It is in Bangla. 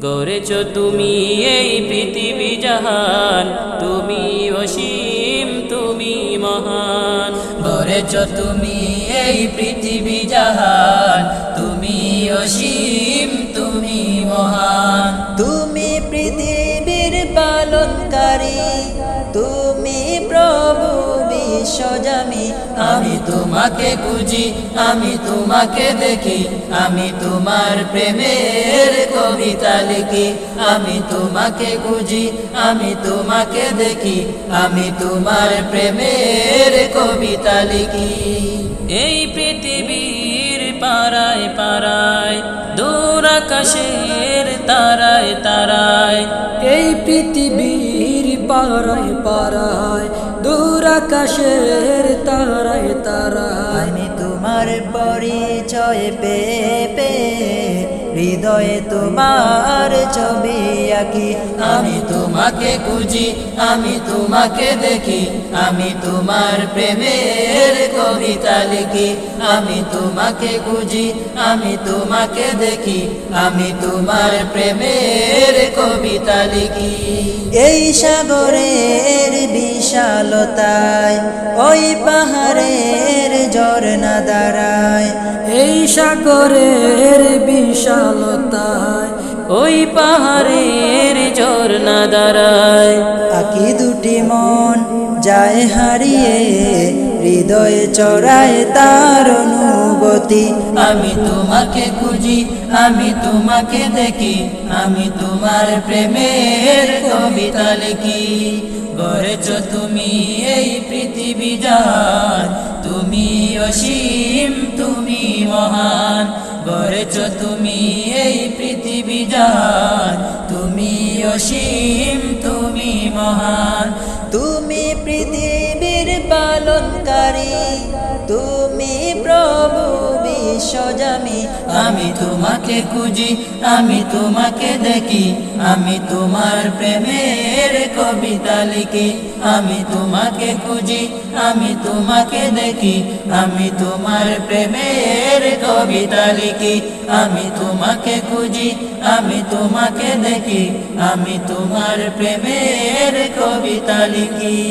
গড়েছ তুমি এই পৃথিবী জাহান, তুমি অসীম তুমি মহান। গড়েছ তুমি এই পৃথিবী জাহান, তুমি অসীম তুমি মহান। তুমি পৃথিবীর পালনকারী, তুমি প্রভু বিশ্বজামি। আমি তোমাকে খুঁজি, আমি তোমাকে দেখি, আমি তোমার প্রেমের কবিতা লিখি। আমি তোমাকে খুঁজি, আমি তোমাকে দেখি, আমি তোমার প্রেমের কবিতা লিখি। এই পৃথিবীর পারায় পারায়, দূর আকাশের তারায় তারায়, এই পৃথিবীর পারায় পারায়, দূর আকাশের তারায় তারায়, আমি তোমার পরিচয় পেয়ে হৃদয়ে তোমার ছবি আঁকি। আমি তোমাকে খুঁজি, আমি তোমাকে দেখি, আমি তোমার প্রেমের কবিতা লিখি। আমি তোমাকে খুঁজি, আমি তোমাকে দেখি, আমি তোমার প্রেমের কবিতা লিখি। এই সাগরের বিশালতায়, ওই পাহাড়ের ঝর্ণা দাঁড়ায়। এই সাগরের বিশালতায়, ওই পাহাড়ের ঝর্ণা দাঁড়ায়। আঁকি দুটি মন যায় হারিয়ে, হৃদয়ে চড়ায় তার অনুভূতি। আমি তোমাকে খুঁজি, আমি তোমাকে দেখি, আমি তোমার প্রেমের কবিতা লিখি। গড়েছ তুমি এই পৃথিবী জাহান, তুমি অসীম তুমি মহান। গড়েছ তুমি এই পৃথিবী জাহান, তুমি অসীম তুমি মহান। তুমি পৃথিবীর পালনকারী, তুমি প্রভু বিশ্বজামি। আমি তোমাকে খুঁজি, আমি তোমাকে দেখি, আমি তোমার প্রেমের কবিতা লিখি। আমি তোমাকে খুঁজি, আমি তোমাকে দেখি, আমি তোমার প্রেমের কবিতা লিখি। আমি তোমাকে খুঁজি, আমি তোমাকে দেখি, আমি তোমার প্রেমের কবিতা লিখি।